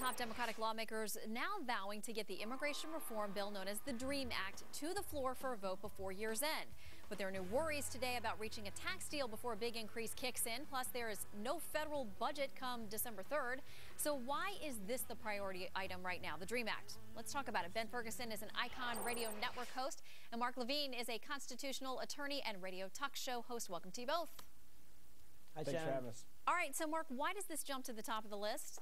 top Democratic lawmakers now vowing to get the immigration reform bill known as the DREAM Act to the floor for a vote before year's end. But there are new worries today about reaching a tax deal before a big increase kicks in. Plus, there is no federal budget come December 3rd. So why is this the priority item right now, the DREAM Act? Let's talk about it. Ben Ferguson is an Icon Radio Network host, and Mark Levine is a constitutional attorney and radio talk show host. Welcome to you both. Hi, Thanks, Travis. All right, so Mark, why does this jump to the top of the list?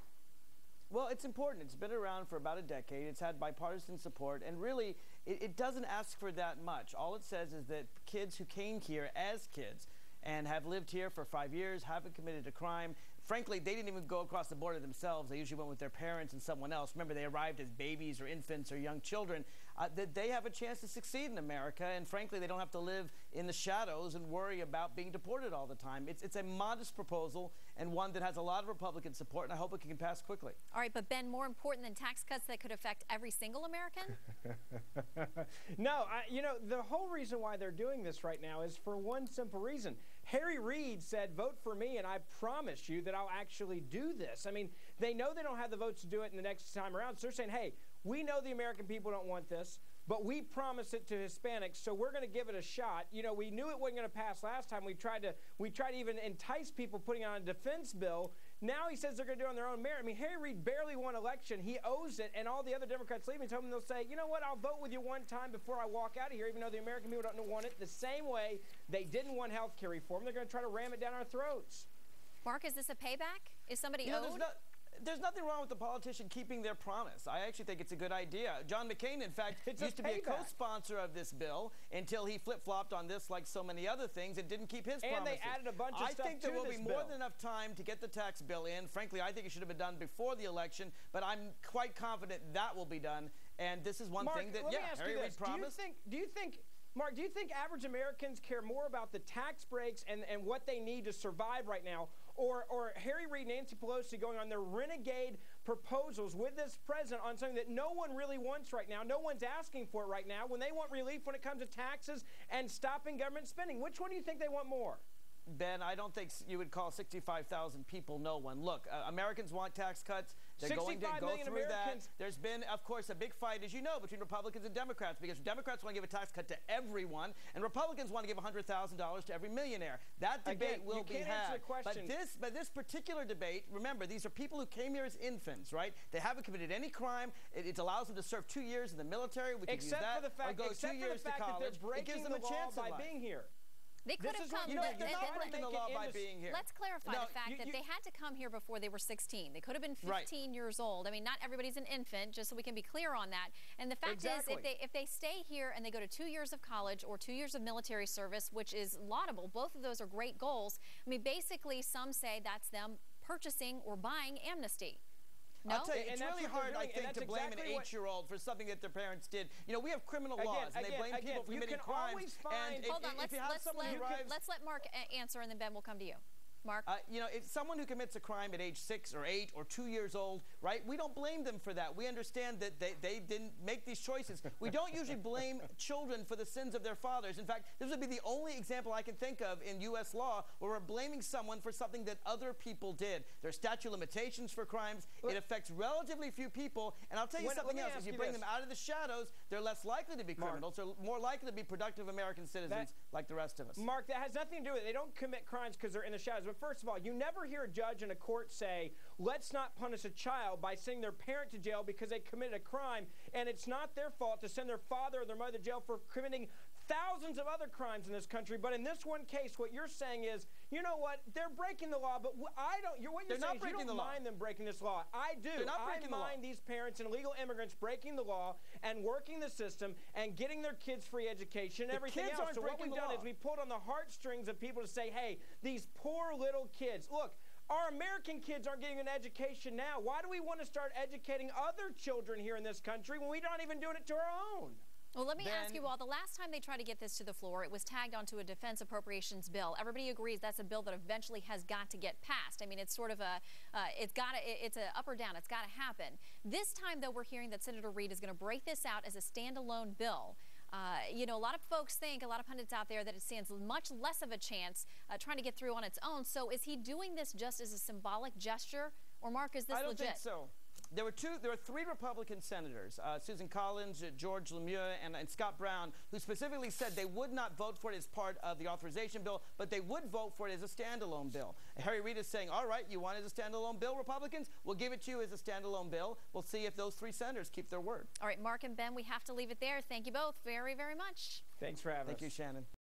Well, it's important. It's been around for about a decade. It's had bipartisan support, and really, it doesn't ask for that much. All it says is that kids who came here as kids and have lived here for 5 years, haven't committed a crime. Frankly, they didn't even go across the border themselves. They usually went with their parents and someone else. Remember, they arrived as babies or infants or young children. That they have a chance to succeed in America, and frankly, they don't have to live in the shadows and worry about being deported all the time. It's a modest proposal and one that has a lot of Republican support, and I hope it can pass quickly. All right, but Ben, more important than tax cuts that could affect every single American? No, you know, the whole reason why they're doing this right now is for one simple reason. Harry Reid said, vote for me, and I promise you that I'll actually do this. I mean, they know they don't have the votes to do it in the next time around, so they're saying, hey, we know the American people don't want this, but we promised it to Hispanics, so we're going to give it a shot. You know, we knew it wasn't going to pass last time. We tried to even entice people putting on a defense bill. Now he says they're going to do it on their own merit. I mean, Harry Reid barely won election. He owes it, and all the other Democrats leaving told him they'll say, you know what, I'll vote with you one time before I walk out of here, even though the American people don't want it. The same way they didn't want health care reform, they're going to try to ram it down our throats. Mark, is this a payback? Is somebody owed? There's nothing wrong with the politician keeping their promise. I actually think it's a good idea. John McCain, in fact, used to be a co-sponsor of this bill until he flip-flopped on this like so many other things and didn't keep his promises. And they added a bunch of stuff to this bill. I think there will be more than enough time to get the tax bill in. Frankly, I think it should have been done before the election, but I'm quite confident that will be done. And this is one thing that, yeah, Harry Reid promised. Mark, do you think average Americans care more about the tax breaks and what they need to survive right now, or Harry Reid and Nancy Pelosi going on their renegade proposals with this president on something that no one really wants right now, no one's asking for it right now, when they want relief when it comes to taxes and stopping government spending? Which one do you think they want more? Ben, I don't think you would call 65,000 people no one. Look, Americans want tax cuts. They're going to go through that. There's been, of course, a big fight, as you know, between Republicans and Democrats, because Democrats want to give a tax cut to everyone, and Republicans want to give $100,000 to every millionaire. That debate will be had. But this particular debate, remember, these are people who came here as infants, right? They haven't committed any crime. It allows them to serve 2 years in the military. We can use that. Except for the fact that they're breaking the law by being here. They could have come. They're not breaking the law by being here. Let's clarify the fact that they had to come here before they were 16. They could have been 15 years old. I mean, not everybody's an infant, just so we can be clear on that. And the fact is, if they stay here and they go to 2 years of college or 2 years of military service, which is laudable, both of those are great goals. I mean, basically, some say that's them purchasing or buying amnesty. No? I'll tell you, it's really hard, I think, to blame an 8-year-old for something that their parents did. You know, we have criminal laws, and they blame people for committing crimes. Hold on, let's let Mark answer, and then Ben will come to you. Mark? You know, if someone who commits a crime at age 6 or 8 or 2 years old, right, we don't blame them for that. We understand that they didn't make these choices. We don't usually blame children for the sins of their fathers. In fact, this would be the only example I can think of in U.S. law where we're blaming someone for something that other people did. There's statute of limitations for crimes. It affects relatively few people. And I'll tell you something else. As you bring them out of the shadows, they're less likely to be criminals. They're more likely to be productive American citizens like the rest of us. Mark, that has nothing to do with it. They don't commit crimes because they're in the shadows. But first of all, you never hear a judge in a court say, let's not punish a child by sending their parent to jail because they committed a crime, and it's not their fault to send their father or their mother to jail for committing thousands of other crimes in this country. But in this one case, what you're saying is, you know what, they're breaking the law, but I don't, what you're saying is you don't mind them breaking this law. I do. I mind these parents and illegal immigrants breaking the law and working the system and getting their kids free education and everything else. So what we've done is we pulled on the heartstrings of people to say, hey, these poor little kids, look, our American kids aren't getting an education now. Why do we want to start educating other children here in this country when we're not even doing it to our own? Well, let me ask you all, the last time they tried to get this to the floor, it was tagged onto a defense appropriations bill. Everybody agrees that's a bill that eventually has got to get passed. I mean, it's sort of a, it's a up or down. It's got to happen. This time, though, we're hearing that Senator Reid is going to break this out as a standalone bill. You know, a lot of folks think, a lot of pundits out there, that it stands much less of a chance trying to get through on its own. So is he doing this just as a symbolic gesture? Or, Mark, is this legit? I don't think so. there were three Republican senators, Susan Collins, George Lemieux, and Scott Brown, who specifically said they would not vote for it as part of the authorization bill, but they would vote for it as a standalone bill. Harry Reid is saying, all right, you want it as a standalone bill, Republicans? We'll give it to you as a standalone bill. We'll see if those three senators keep their word. All right, Mark and Ben, we have to leave it there. Thank you both very, very much. Thanks for having us. Thank you, Shannon.